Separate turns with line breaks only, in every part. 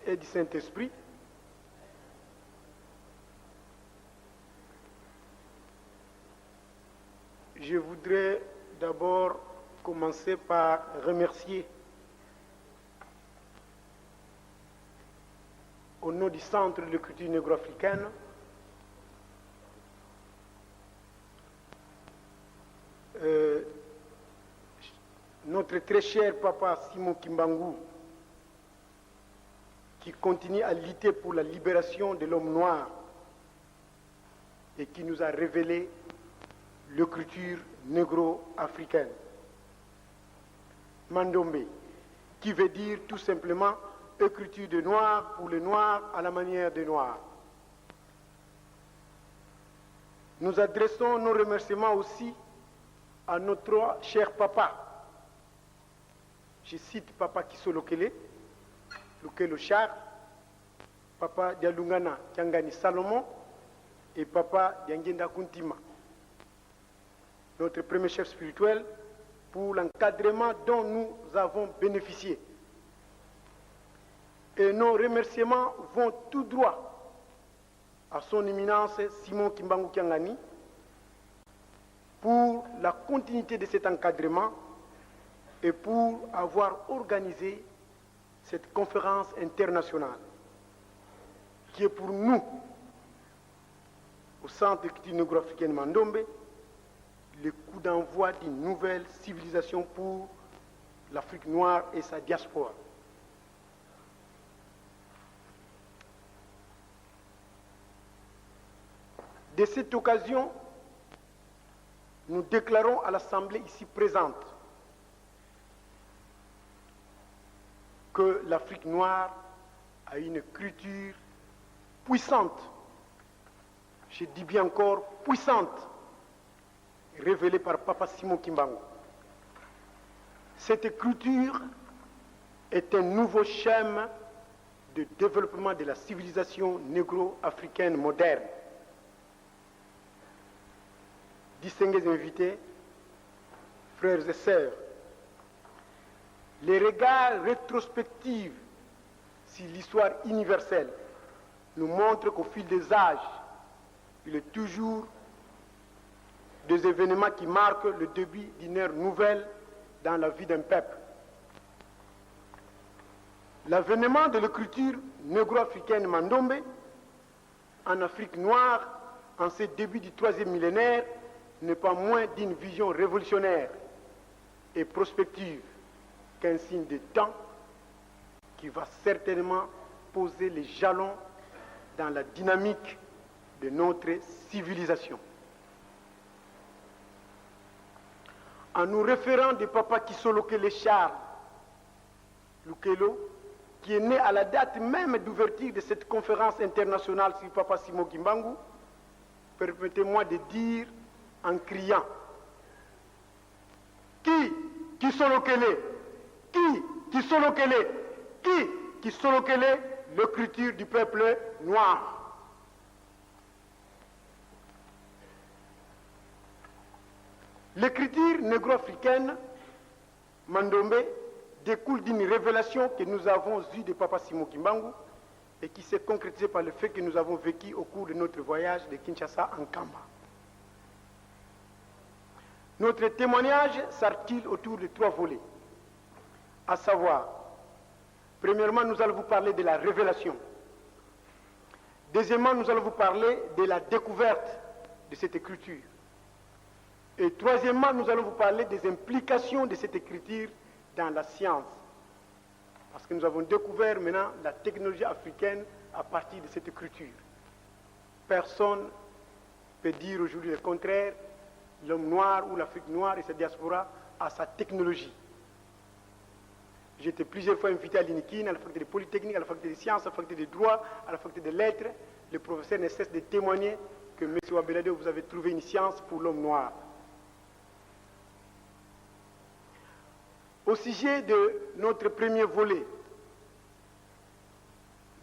et du Saint-Esprit. Je voudrais d'abord commencer par remercier au nom du Centre de culture négro-africaine notre très cher papa Simon Kimbangu, qui continue à lutter pour la libération de l'homme noir et qui nous a révélé l'écriture négro-africaine. Mandombe, qui veut dire tout simplement écriture de noir pour les noirs à la manière des noirs. Nous adressons nos remerciements aussi à notre cher papa. Je cite papa Kisolokele, Lukelo Char, papa Dialungana Tiangani Salomon et papa Diangenda Kuntima, notre premier chef spirituel, pour l'encadrement dont nous avons bénéficié. Et nos remerciements vont tout droit à son éminence Simon Kimbangu Kiangani pour la continuité de cet encadrement et pour avoir organisé cette conférence internationale qui est pour nous, au Centre de culture négro-africaine Mandombe, le coup d'envoi d'une nouvelle civilisation pour l'Afrique noire et sa diaspora. De cette occasion, nous déclarons à l'Assemblée ici présente que l'Afrique noire a une culture puissante, je dis bien encore puissante, révélée par Papa Simon Kimbangu. Cette culture est un nouveau schéma de développement de la civilisation négro-africaine moderne. Distingués invités, frères et sœurs, les regards rétrospectifs sur l'histoire universelle nous montrent qu'au fil des âges, il est toujours des événements qui marquent le début d'une ère nouvelle dans la vie d'un peuple. L'avènement de l'écriture négro-africaine Mandombe en Afrique noire en ce début du 3e millénaire n'est pas moins d'une vision révolutionnaire et prospective qu'un signe de temps qui va certainement poser les jalons dans la dynamique de notre civilisation. En nous référant de Papa Kisolokele Charles Lukelo, qui est né à la date même d'ouverture de cette conférence internationale sur Papa Simon Kimbangu, permettez-moi de dire en criant: Qui Kisolokele? Qui Kisolokele, l'écriture du peuple noir. L'écriture négro-africaine Mandombe découle d'une révélation que nous avons eue de Papa Simon Kimbangu et qui s'est concrétisée par le fait que nous avons vécu au cours de notre voyage de Kinshasa en Kamba. Notre témoignage s'articule autour de 3 volets, à savoir, premièrement, nous allons vous parler de la révélation. Deuxièmement, nous allons vous parler de la découverte de cette écriture. Et troisièmement, nous allons vous parler des implications de cette écriture dans la science. Parce que nous avons découvert maintenant la technologie africaine à partir de cette écriture. Personne ne peut dire aujourd'hui le contraire. L'homme noir ou l'Afrique noire et sa diaspora a sa technologie. J'ai été plusieurs fois invité à l'INIKIN, à la faculté de Polytechnique, à la faculté de Sciences, à la faculté de Droit, à la faculté de Lettres. Le professeur ne cesse de témoigner que M. Wabelade, vous avez trouvé une science pour l'homme noir. Au sujet de notre premier volet,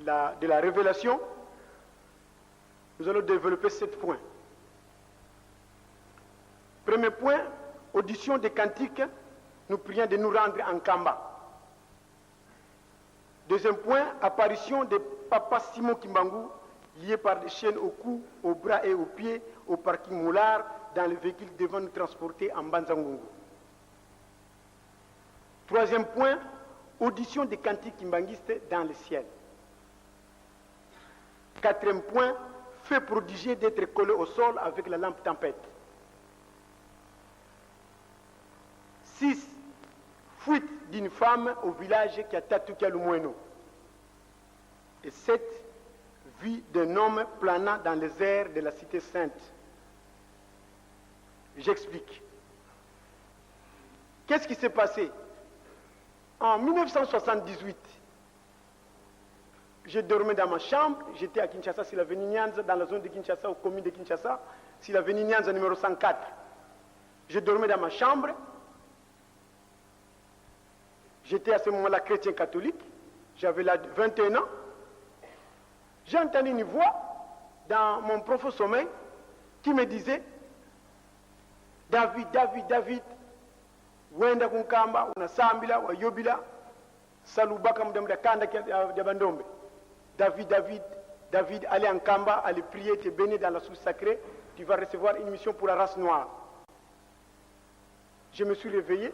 de la révélation, nous allons développer 7 points. Premier point, audition des cantiques, nous prions de nous rendre en Kamba. Deuxième point, apparition de Papa Simon Kimbangu, lié par des chaînes au cou, aux bras et aux pieds, au parking Moulard, dans le véhicule devant nous transporter en Banzangungu. Troisième point, audition des cantiques kimbanguistes dans le ciel. Quatrième point, fait prodigieux d'être collé au sol avec la lampe tempête. 6. Fuite d'une femme au village qui a Tatoukia Lumweno. Et 7. Vie d'un homme planant dans les airs de la cité sainte. J'explique. Qu'est-ce qui s'est passé? En 1978, je dormais dans ma chambre, j'étais à Kinshasa, sur l'avenue Nyanza, dans la zone de Kinshasa, aux communes de Kinshasa, sur l'avenue Nyanza numéro 104. Je dormais dans ma chambre, j'étais à ce moment-là chrétien catholique, j'avais là 21 ans. J'ai entendu une voix dans mon profond sommeil qui me disait « David, David, David, wenda kunkamba, unasambila, wayobila, salubaka mdamda kanda ya bandombe. David, David, David, allez en Kamba, allez prier, te bénir dans la source sacrée, tu vas recevoir une mission pour la race noire. » Je me suis réveillé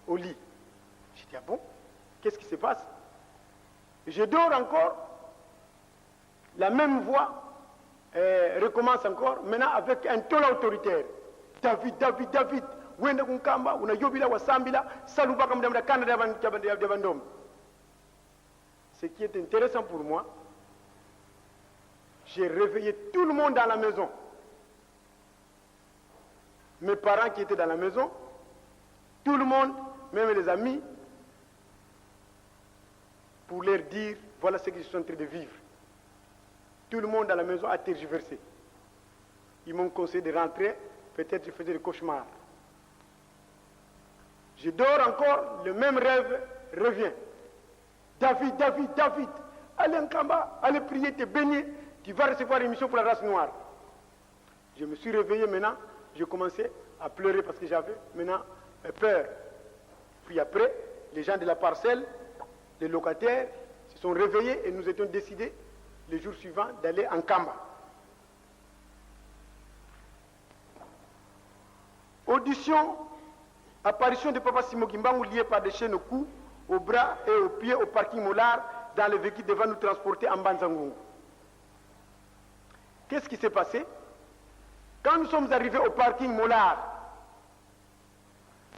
au lit. J'ai dit, ah bon, qu'est-ce qui se passe? Je dors encore, la même voix recommence encore, maintenant avec un ton autoritaire. David, David, David, wenda kunkamba, unayobila, wasambila, salubaka mdamda kanda ya bandombe. Ce qui est intéressant pour moi, j'ai réveillé tout le monde dans la maison. Mes parents qui étaient dans la maison, tout le monde, même les amis, pour leur dire, voilà ce qu'ils sont en train de vivre. Tout le monde dans la maison a tergiversé. Ils m'ont conseillé de rentrer, peut-être je faisais des cauchemars. Je dors encore, le même rêve revient. David, David, David, allez en Kamba, allez prier, te bénir, tu vas recevoir une mission pour la race noire. Je me suis réveillé maintenant, j'ai commencé à pleurer parce que j'avais maintenant peur. Puis après, les gens de la parcelle, les locataires, se sont réveillés et nous étions décidés, les jours suivants, d'aller en Kamba. Audition, apparition de Papa Simon Kimbangu lié par des chaînes au cou, aux bras et aux pieds au parking Mollard dans le véhicule devant nous transporter en Banzangungu. Qu'est-ce qui s'est passé? Quand nous sommes arrivés au parking Mollard,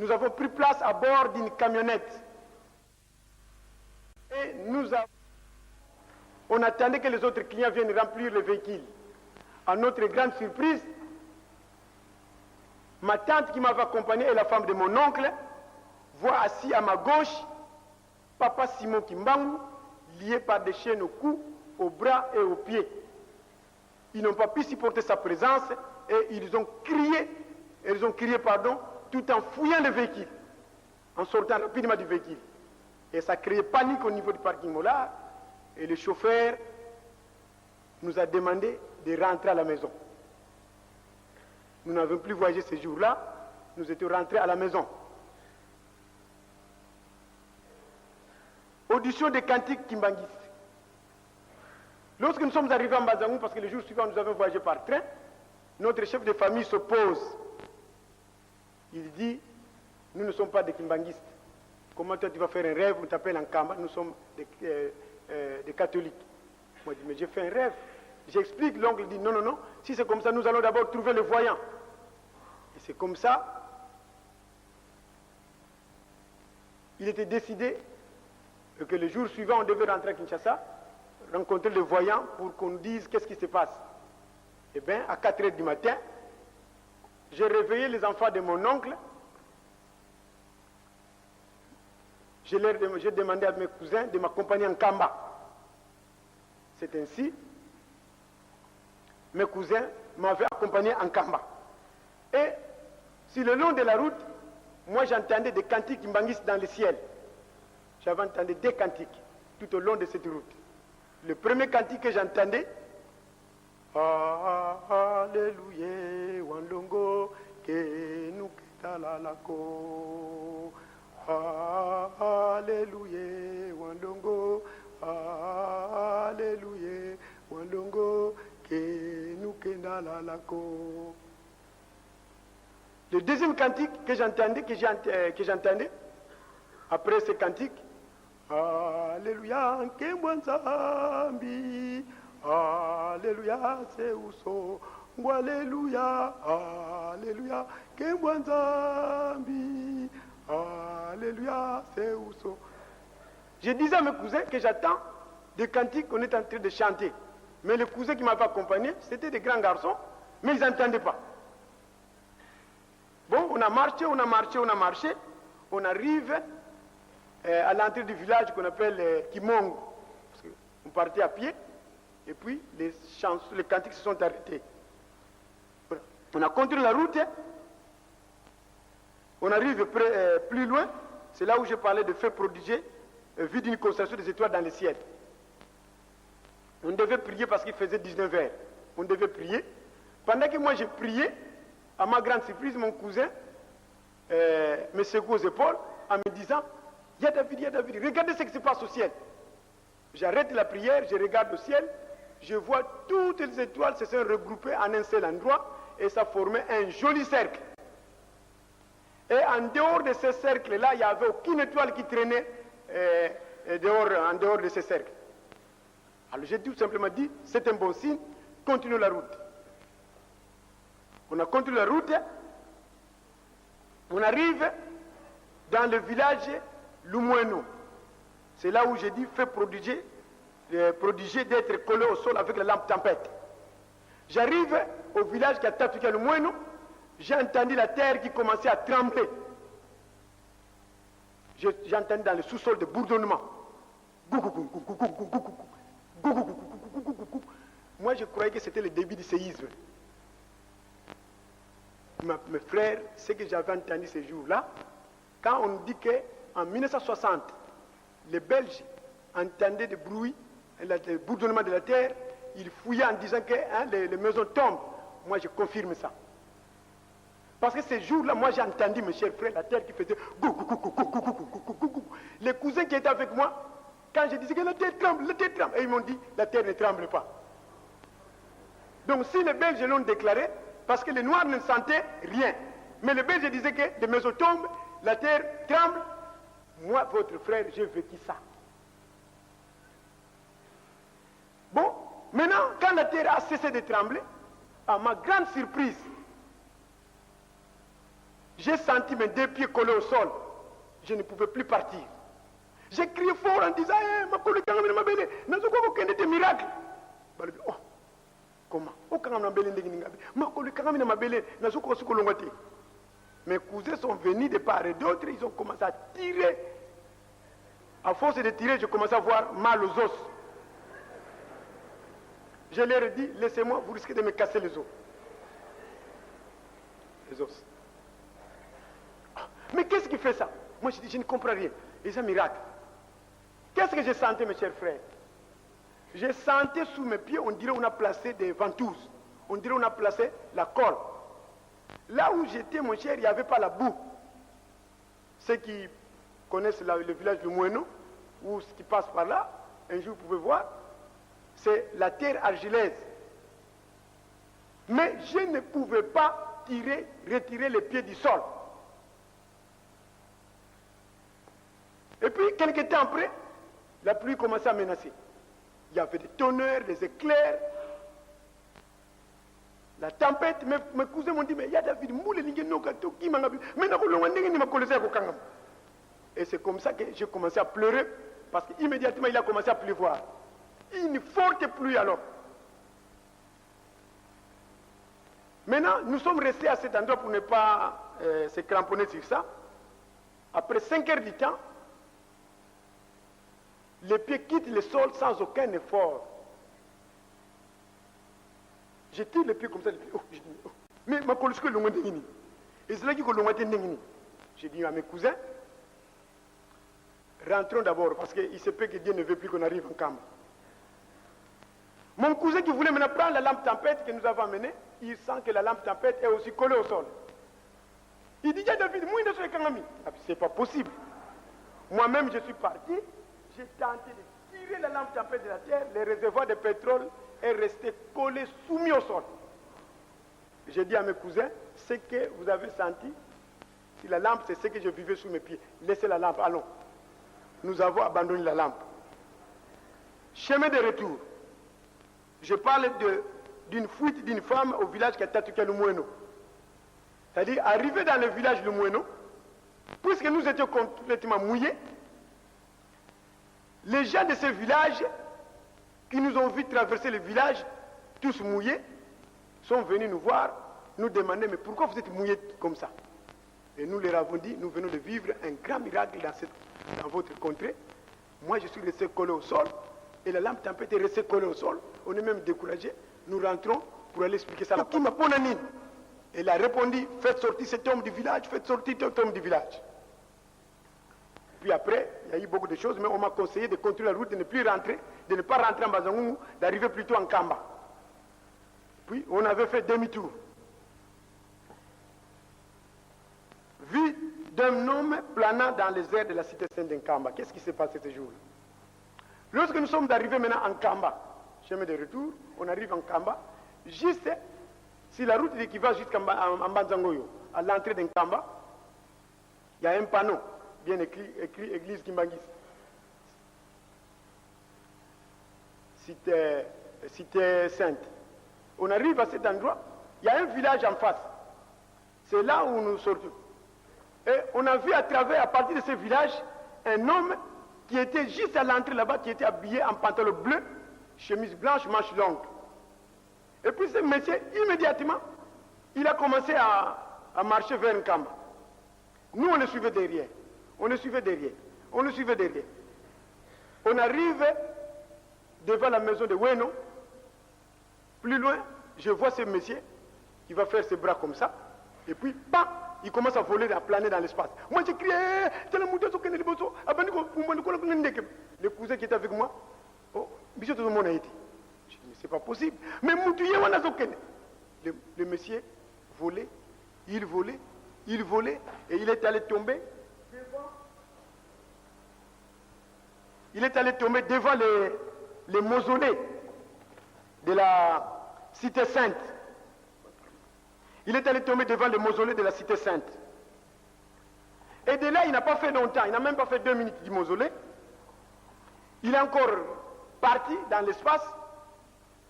nous avons pris place à bord d'une camionnette. Et on attendait que les autres clients viennent remplir le véhicule. À notre grande surprise, ma tante qui m'avait accompagné et la femme de mon oncle voit assis à ma gauche Papa Simon Kimbangu, lié par des chaînes au cou, aux bras et aux pieds. Ils n'ont pas pu supporter sa présence et ils ont crié, tout en fouillant le véhicule, en sortant rapidement du véhicule. Et ça a créé panique au niveau du parking Mollard et le chauffeur nous a demandé de rentrer à la maison. Nous n'avons plus voyagé ce jour-là, nous étions rentrés à la maison. Audition des cantiques kimbanguistes. Lorsque nous sommes arrivés en Banzangungu, parce que le jour suivant nous avons voyagé par train, notre chef de famille s'oppose. Il dit, nous ne sommes pas des kimbanguistes. Comment toi tu vas faire un rêve, on t'appelle en Kamba, nous sommes des catholiques. Moi je dis, mais j'ai fait un rêve. J'explique, l'oncle dit, non, non, non, si c'est comme ça, nous allons d'abord trouver le voyant. Et c'est comme ça, il était décidé que le jour suivant, on devait rentrer à Kinshasa, rencontrer le voyant pour qu'on dise qu'est-ce qui se passe. Eh bien, à 4 h du matin, j'ai réveillé les enfants de mon oncle. J'ai demandé à mes cousins de m'accompagner en Kamba. C'est ainsi, mes cousins m'avaient accompagné en Kamba. Et sur le long de la route, moi j'entendais des cantiques kimbanguistes dans le ciel. J'avais entendu des cantiques tout au long de cette route. Le premier cantique que j'entendais, Alléluia, Wandongo, que nous Alléluia, Wandongo, Alléluia, Walongo, Kenukenda Lalako. Le deuxième cantique que j'entendais, après ce cantique, Alléluia, Kembwanzambi, Alléluia, Seuso, Alléluia, Alléluia, Kembwanzambi, Alléluia, Seuso. Je disais à mes cousins que j'attends des cantiques qu'on est en train de chanter. Mais les cousins qui m'avaient accompagné, c'était des grands garçons, mais ils n'entendaient pas. Bon, on a marché, on arrive à l'entrée du village qu'on appelle Kimongo. Parce qu'on partait à pied, et puis les cantiques se sont arrêtés. Voilà. On a continué la route, on arrive plus loin, c'est là où je parlais de feu prodigieux, vu d'une constellation des étoiles dans le ciel. On devait prier parce qu'il faisait 19 heures. On devait prier. Pendant que moi j'ai prié, à ma grande surprise, mon cousin me secoue aux épaules en me disant, il y a David, regardez ce qui se passe au ciel. J'arrête la prière, je regarde au ciel, je vois toutes les étoiles se sont regroupées en un seul endroit et ça formait un joli cercle. Et en dehors de ce cercle-là, il n'y avait aucune étoile qui traînait en dehors de ce cercle. Alors j'ai tout simplement dit, c'est un bon signe, continuons la route. On a continué la route, on arrive dans le village Lumweno. C'est là où j'ai dit, fait prodigier d'être collé au sol avec la lampe tempête. J'arrive au village qui a Tafika Lumweno, j'ai entendu la terre qui commençait à trembler. J'ai entendu dans le sous-sol de bourdonnement. Moi, je croyais que c'était le début du séisme. Mes frères, ce que j'avais entendu ces jours-là, quand on dit qu'en 1960, les Belges entendaient des bruits, le bourdonnement de la terre, ils fouillaient en disant que les maisons tombent. Moi, je confirme ça. Parce que ces jours-là, moi, j'ai entendu, mes chers frères, la terre qui faisait les cousins qui étaient avec moi, quand je disais que la terre tremble, et ils m'ont dit, la terre ne tremble pas. Donc, si les Belges l'ont déclaré, parce que les Noirs ne sentaient rien. Mais les Belges disaient que les maisons tombent, la terre tremble. Moi, votre frère, j'ai vécu ça. Bon, maintenant, quand la terre a cessé de trembler, à ma grande surprise, j'ai senti mes deux pieds collés au sol. Je ne pouvais plus partir. J'ai crié fort en disant, ma collègue, n'a aucun des miracles. Oh, comment? Mes cousins sont venus de part et d'autre, ils ont commencé à tirer. À force de tirer, je commençais à avoir mal aux os. Je leur ai dit, laissez-moi, vous risquez de me casser les os. Les os. Mais qu'est-ce qui fait ça? Moi, je dis, je ne comprends rien. Et c'est un miracle. Qu'est-ce que j'ai senti, mes chers frères? J'ai senti sous mes pieds, on dirait qu'on a placé des ventouses. On dirait qu'on a placé la colle. Là où j'étais, mon cher, il n'y avait pas la boue. Ceux qui connaissent le village de Moeno, ou ce qui passe par là, un jour vous pouvez voir, c'est la terre argileuse. Mais je ne pouvais pas retirer les pieds du sol. Et puis, quelques temps après, la pluie commençait à menacer. Il y avait des tonnerres, des éclairs, la tempête. Mes cousins m'ont dit, mais il y a David, et c'est comme ça que j'ai commencé à pleurer, parce qu'immédiatement il a commencé à pleuvoir. Une forte pluie alors. Maintenant, nous sommes restés à cet endroit pour ne pas se cramponner sur ça. Après 5 heures du temps, les pieds quittent le sol sans aucun effort. Je tire les pieds comme ça, je dis, oh. Mais ma colosque l'on est nini. Et c'est là qu'il l'on est nini. J'ai dit à mes cousins, rentrons d'abord, parce qu'il se peut que Dieu ne veut plus qu'on arrive en camp. Mon cousin qui voulait maintenant prendre la lampe tempête que nous avons amenée, il sent que la lampe tempête est aussi collée au sol. Il dit, David, moi, c'est pas possible. Moi-même, je suis parti, j'ai tenté de tiré la lampe tempête de la terre, le réservoir de pétrole est resté collé, soumis au sol. J'ai dit à mes cousins, ce que vous avez senti, si la lampe c'est ce que je vivais sous mes pieds, laissez la lampe, allons. Nous avons abandonné la lampe. Chemin de retour. Je parle d'une fuite d'une femme au village qui a Tatuka Lumweno. C'est-à-dire, arrivé dans le village Lumweno, puisque nous étions complètement mouillés, les gens de ce village qui nous ont vu traverser le village, tous mouillés, sont venus nous voir, nous demander, mais pourquoi vous êtes mouillés comme ça? Et nous leur avons dit, nous venons de vivre un grand miracle dans votre contrée. Moi, je suis resté collé au sol, et la lampe tempête est restée collée au sol. On est même découragé. Nous rentrons pour aller expliquer ça. Qui m'a ponanine? Elle a répondu, faites sortir cet homme du village, faites sortir cet homme du village. Puis après, il y a eu beaucoup de choses, mais on m'a conseillé de continuer la route, de ne plus rentrer, de ne pas rentrer en Bazangou, d'arriver plutôt en Kamba. Puis on avait fait demi-tour. Vue d'un homme planant dans les airs de la cité sainte d'Nkamba. Qu'est-ce qui s'est passé ce jour-là? Lorsque nous sommes arrivés maintenant en Kamba, chemin de retour, on arrive en Kamba, juste sur la route qui va jusqu'en Banzangoyo, à l'entrée d'Nkamba, il y a un panneau bien écrit Église Kimbangis. Cité sainte. On arrive à cet endroit, il y a un village en face. C'est là où nous sortons. Et on a vu à partir de ce village, un homme qui était juste à l'entrée là-bas, qui était habillé en pantalon bleu, chemise blanche, manche longue. Et puis ce monsieur, immédiatement, il a commencé à marcher vers Nkamba. Nous, on le suivait derrière. On le suivait derrière. On le suivait derrière. On arrive devant la maison de Weno. Plus loin, je vois ce monsieur qui va faire ses bras comme ça. Et puis, bam, il commence à voler, à planer dans l'espace. Moi, j'ai crié, le cousin qui était avec moi, oh, tout le monde a été. Je dis, mais c'est pas possible. Mais le monsieur volait, et il est allé tomber devant. Il est allé tomber devant les mausolées de la cité sainte. Il est allé tomber devant le mausolée de la cité sainte. Et de là, il n'a pas fait longtemps, il n'a même pas fait 2 minutes du mausolée. Il est encore parti dans l'espace.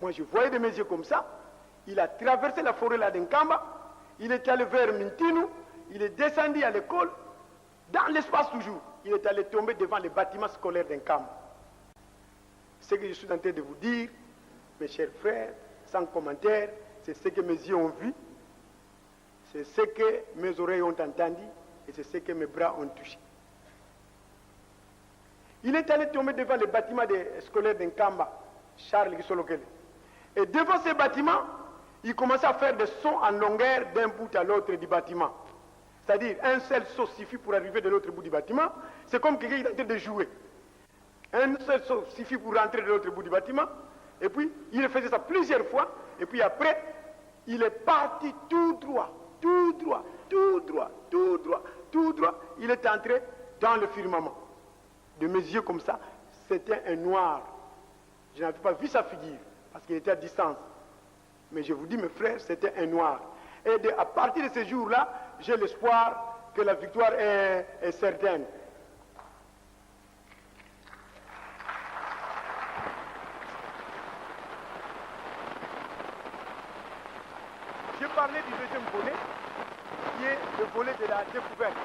Moi, je voyais de mes yeux comme ça. Il a traversé la forêt là d'Nkamba. Il est allé vers Mintinu. Il est descendu à l'école. Dans l'espace toujours. Il est allé tomber devant les bâtiments scolaires d'Nkamba. Ce que je suis en train de vous dire, mes chers frères, sans commentaire, c'est ce que mes yeux ont vu. C'est ce que mes oreilles ont entendu. Et c'est ce que mes bras ont touché. Il est allé tomber devant les bâtiments scolaires d'Nkamba, Charles Gisolokele. Et devant ces bâtiments, il commençait à faire des sons en longueur d'un bout à l'autre du bâtiment. C'est-à-dire, un seul saut suffit pour arriver de l'autre bout du bâtiment. C'est comme quelqu'un qui est en train de jouer. Un seul saut suffit pour rentrer de l'autre bout du bâtiment. Et puis, il faisait ça plusieurs fois. Et puis après, il est parti tout droit, tout droit, tout droit, tout droit, tout droit. Il est entré dans le firmament. De mes yeux comme ça, c'était un noir. Je n'avais pas vu sa figure, parce qu'il était à distance. Mais je vous dis, mes frères, c'était un noir. Et à partir de ce jour-là, j'ai l'espoir que la victoire est certaine. J'ai parlé du deuxième volet, qui est le volet de la découverte.